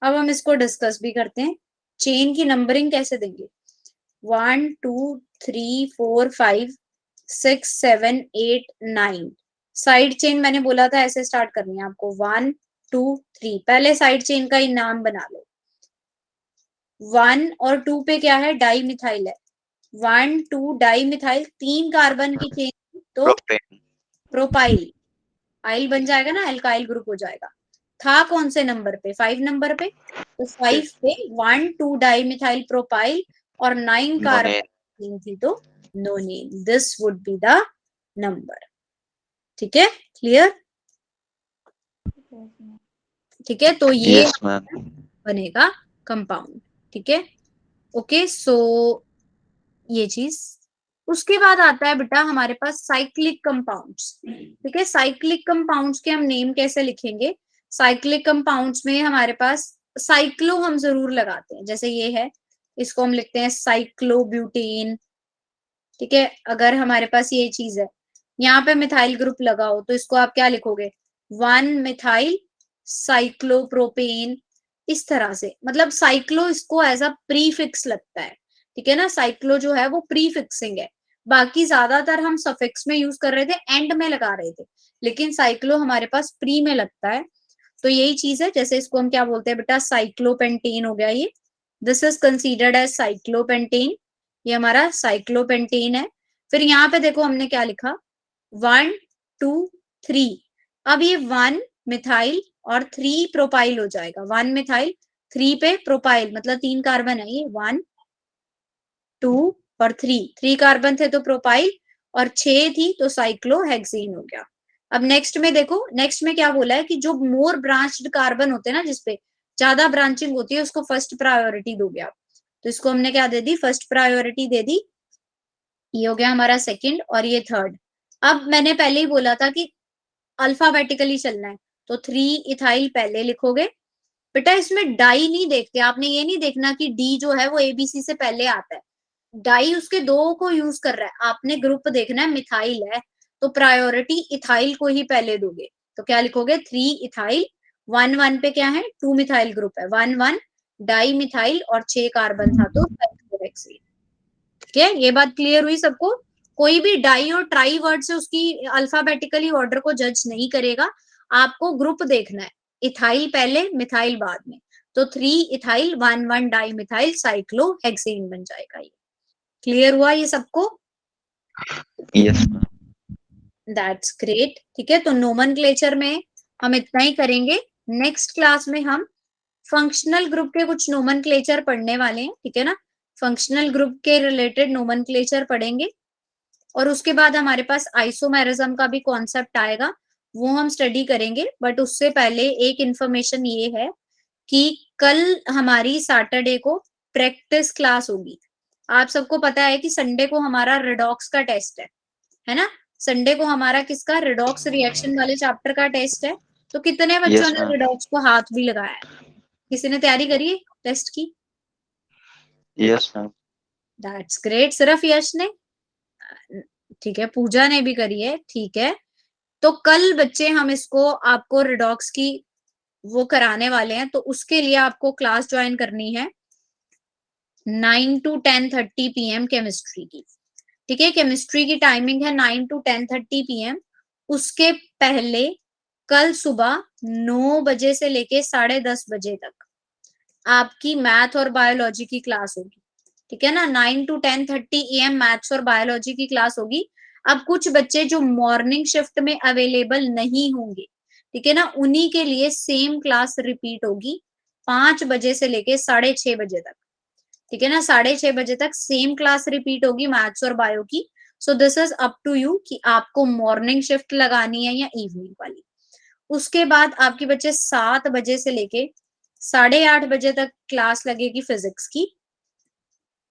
अब हम इसको डिस्कस भी करते हैं, चेन की नंबरिंग कैसे देंगे। 1 2 3 4 5 6 7 8 9। साइड चेन मैंने बोला था ऐसे स्टार्ट करनी है आपको, 1 2 3, पहले साइड चेन का ही नाम बना लो। 1 और 2 पे क्या है, डाई मिथाइल है, 1 2 डाई मिथाइल, 3 कार्बन की चेन, तो प्रोपेन। प्रोपाइल, आइल बन जाएगा ना, एल्काइल ग्रुप हो जाएगा। था कौन से नंबर पे, 5 नंबर पे, तो 5 पे 1 2 डाई मिथाइल प्रोपाइल और 9 नोने। कार्बन थी, तो नोनेन, this would be the number. ठीक है, क्लियर? ठीक है, तो ये यस मैम। बनेगा कंपाउंड। ठीक है, ओके, सो ये चीज, उसके बाद आता है बेटा हमारे पास साइक्लिक कंपाउंड्स। ठीक है, साइक्लिक कंपाउंड्स के हम नेम कैसे लिखेंगे, साइक्लिक कंपाउंड्स में हमारे पास साइक्लो हम जरूर लगाते हैं, जैसे ये है, इसको हम लिखते हैं साइक्लोब्यूटेन। ठीक है, अगर हमारे पास ये चीज है, यहाँ पे मिथाइल ग्रुप लगाओ, तो इसको आप क्या लिखोगे, 1 मिथाइल साइक्लोप्रोपेन। इस तरह से, मतलब साइक्लो इसको एज अ प्रीफिक्स लगता है। ठीक है ना, साइक्लो जो है वो प्रीफिक्सिंग है, बाकी ज्यादातर हम सफिक्स में यूज कर रहे थे, एंड में लगा रहे थे, लेकिन साइक्लो हमारे पास प्री में लगता है। तो यही चीज है, जैसे इसको हम क्या बोलते हैं बेटा, साइक्लोपेंटेन हो गया ये, this is considered as cyclopentane, ये हमारा साइक्लोपेंटेन है। फिर यहाँ पे देखो हमने क्या लिखा, 1 2 3, अब ये 1 मिथाइल और 3 प्रोपाइल हो जाएगा, 1 मिथाइल 3 पे प्रोपाइल, मतलब 3 कार्बन है ये, 1 2 और 3 कार्बन थे तो प्रोपाइल, और 6 थी तो साइक्लोहेक्सेन हो गया। अब नेक्स्ट में देखो, नेक्स्ट में क्या बोला है कि जो मोर ब्रांच्ड कार्बन होते हैं ना, जिसपे ज्यादा ब्रांचिंग होती है, उसको फर्स्ट प्रायोरिटी दोगे आप। तो इसको हमने क्या दे दी, फर्स्ट प्रायोरिटी दे दी। ये हो गया हमारा सेकंड और ये थर्ड। अब मैंने पहले ही बोला था कि अल्फाबेटिकली चलना है, तो 3 इथाइल पहले लिखोगे। बेटा इसमें डाई नहीं देखते, आपने ये नहीं देखना कि डी जो है वो एबीसी से पहले आता है, डाई उसके दो को यूज कर रहा है, आपने ग्रुप देखना है, मिथाइल है तो प्रायोरिटी इथाइल को ही पहले दोगे। तो क्या लिखोगे, 3 इथाइल, 1 1 पे क्या है, 2 मिथाइल ग्रुप है, 1 1 डाई मिथाइल और 6 कार्बन था तो साइक्लोहेक्सेन। ठीक है, ये बात क्लियर हुई सबको। कोई भी डाई और ट्राई वर्ड से उसकी अल्फाबेटिकली ऑर्डर को जज नहीं करेगा, आपको ग्रुप देखना है, इथाइल पहले मिथाइल बाद में। तो 3 इथाइल 1 1 डाई मिथाइल साइक्लोहेक्सेन बन जाएगा। ये क्लियर हुआ ये सबको? यस। That's great. ठीक है, तो नोमेनक्लेचर में हम इतना ही करेंगे। नेक्स्ट क्लास में हम फंक्शनल ग्रुप के कुछ नोमेनक्लेचर पढ़ने वाले हैं, ठीक है ना, फंक्शनल ग्रुप के रिलेटेड नोमेनक्लेचर पढ़ेंगे, और उसके बाद हमारे पास आइसोमेरिज्म का भी कॉन्सेप्ट आएगा, वो हम स्टडी करेंगे। बट उससे पहले एक इंफॉर्मेशन ये है कि कल हमारी सैटरडे को प्रैक्टिस क्लास होगी। आप सबको पता है कि संडे को हमारा रिडॉक्स का टेस्ट है ना, संडे को हमारा किसका, रिडॉक्स रिएक्शन वाले चैप्टर का टेस्ट है। तो कितने बच्चों यस ने मैम। रिडॉक्स को हाथ भी लगाया है? किसी ने तैयारी करी है टेस्ट की? Yes ma'am. दैट्स ग्रेट, सिर्फ यश ने? ठीक है, पूजा ने भी करी है, ठीक है। तो कल बच्चे हम इसको आपको रिडॉक्स की वो कराने वाले हैं, तो उसके लिए आपको क्लास ज्वाइन करनी है 9 to 10:30 PM केमिस्ट्री की। ठीक है, केमिस्ट्री की टाइमिंग है 9 to 10:30 PM। उसके पहले कल सुबह 9 बजे से लेके 10:30 बजे तक आपकी मैथ और बायोलॉजी की क्लास होगी। ठीक है ना, 9 to 10:30 AM मैथ्स और बायोलॉजी की क्लास होगी। अब कुछ बच्चे जो मॉर्निंग शिफ्ट में अवेलेबल नहीं होंगे, ठीक है ना, उन्हीं के लिए सेम क्लास रिपीट होगी 5 बजे से लेके 6:30 बजे तक। ठीक है ना, 6:30 बजे तक सेम क्लास रिपीट होगी मैथ्स और बायो की। So this is up to you कि आपको मॉर्निंग शिफ्ट लगानी है या इवनिंग वाली। उसके बाद आपके बच्चे 7 बजे से लेके 8:30 बजे तक क्लास लगेगी फिजिक्स की।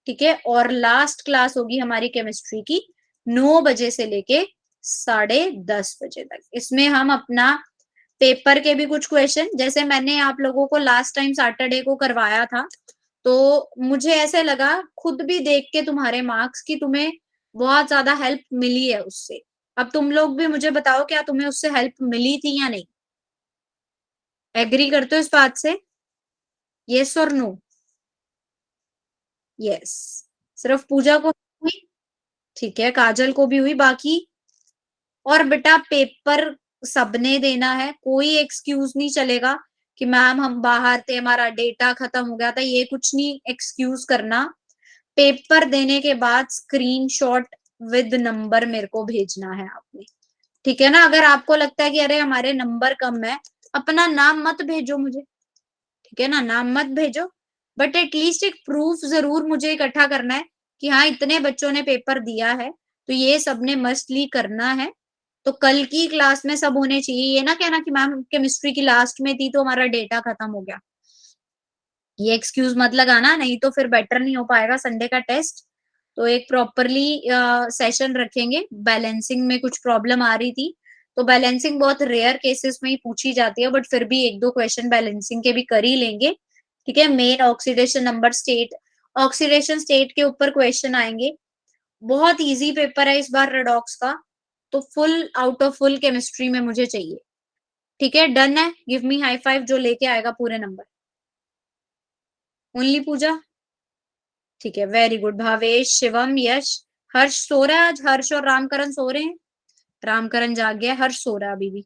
ठीक है, और लास्ट क्लास होगी हमारी केमिस्ट्री की 9 बजे से लेके 10:30 बजे तक। इसमें हम अपना पेपर के भी कुछ क्वेश्चन, जैसे मैंने आप लोगों को लास्ट टाइम सैटरडे को करवाया था, तो मुझे ऐसे लगा खुद भी देख के तुम्हारे मार्क्स की तुम्हें बहुत ज्यादा हेल्प मिली है उससे। अब तुम लोग भी मुझे बताओ, क्या तुम्हें उससे हेल्प मिली थी या नहीं? एग्री करते हो इस बात से? यस और नो? यस। सिर्फ पूजा को हुई? ठीक है, काजल को भी हुई, बाकी? और बेटा पेपर सबने देना है, कोई एक्सक्यूज नहीं चलेगा कि मैम हम बाहर थे, हमारा डेटा खत्म हो गया था, ये कुछ नहीं एक्सक्यूज करना। पेपर देने के बाद स्क्रीनशॉट विद नंबर मेरे को भेजना है आपने। ठीक है ना, अगर आपको लगता है कि अरे हमारे नंबर कम है, अपना नाम मत भेजो मुझे, ठीक है ना, नाम मत भेजो, बट एटलीस्ट एक प्रूफ जरूर मुझे इकट्ठा करना है कि हाँ इतने बच्चों ने पेपर दिया है, तो ये सबने मस्टली करना है। तो कल की क्लास में सब होने चाहिए, ये ना कहना कि मैम केमिस्ट्री की लास्ट में थी तो हमारा डेटा खत्म हो गया, ये एक्सक्यूज मत लगाना, नहीं तो फिर बेटर नहीं हो पाएगा संडे का टेस्ट। तो एक प्रॉपरली सेशन रखेंगे। बैलेंसिंग में कुछ प्रॉब्लम आ रही थी, तो बैलेंसिंग बहुत रेयर केसेस में ही पूछी जाती है, बट फिर भी एक दो क्वेश्चन बैलेंसिंग के भी कर ही लेंगे। ठीक है, main oxidation number state, oxidation state के ऊपर क्वेश्चन आएंगे। बहुत इजी पेपर है इस बार रेडॉक्स का, तो full out of full chemistry में मुझे चाहिए। ठीक है, डन है, गिव मी हाई फाइव जो लेके आएगा पूरे नंबर। ओनली पूजा? ठीक है, वेरी गुड। भावेश, शिवम, यश, हर्ष सो रहा है आज, हर्ष और रामकरण सो रहे हैं? रामकरण जाग गया, हर्ष सो रहा है अभी भी?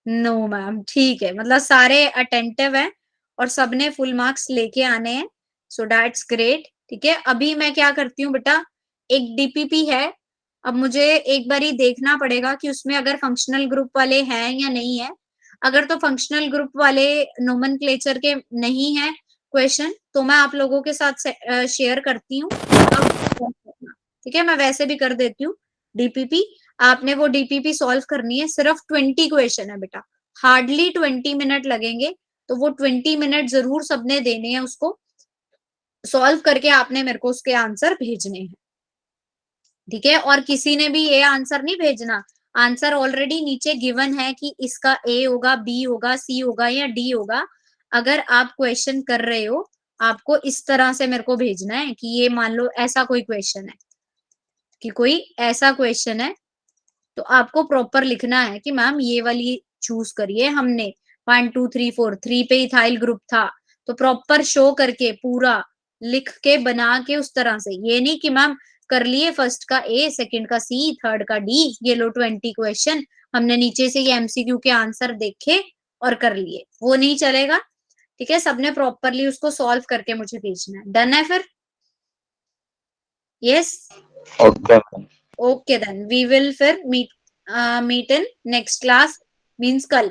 नो मैम, ठीक है, मतलब सारे अटेंटिव हैं और सबने फुल मार्क्स लेके आने हैं, सो दैट्स ग्रेट। ठीक है, अभी मैं क्या करती हूँ बेटा, एक डीपीपी है, अब मुझे एक बारी देखना पड़ेगा कि उसमें अगर फंक्शनल ग्रुप वाले हैं या नहीं है। अगर तो फंक्शनल ग्रुप वाले नोमेनक्लेचर के नहीं है क्वेश्चन तो मैं आप लोगों के साथ शेयर करती हूँ, ठीक है। मैं वैसे भी कर देती हूँ डीपीपी, आपने वो डीपीपी सॉल्व करनी है। सिर्फ 20 क्वेश्चन है बेटा, हार्डली 20 मिनट लगेंगे, तो वो 20 मिनट जरूर सबने देने हैं, उसको सॉल्व करके आपने मेरे को उसके आंसर भेजने हैं, ठीक है। और किसी ने भी ये आंसर नहीं भेजना, आंसर ऑलरेडी नीचे गिवन है कि इसका ए होगा, बी होगा, सी होगा या डी होगा। अगर आप क्वेश्चन कर रहे हो, आपको इस तरह से मेरे को भेजना है कि ये मान लो ऐसा कोई क्वेश्चन है, कि कोई ऐसा क्वेश्चन है, तो आपको प्रॉपर लिखना है कि मैम ये वाली चूज करिए हमने, 1 2 3 4 3 पे इथाइल ग्रुप था, तो प्रॉपर शो करके पूरा लिख के बना के उस तरह से। ये नहीं कि मैम कर लिए फर्स्ट का ए, सेकंड का सी, थर्ड का डी, ये लो 20 क्वेश्चन, हमने नीचे से ये एमसीक्यू के आंसर देखे और कर लिए, वो नहीं चलेगा, ठीक है। सबने प्रॉपरली उसको सॉल्व करके मुझे भेजना है। डन है फिर? Yes, okay ma'am. Okay then we will फिर meet in next class, means कल।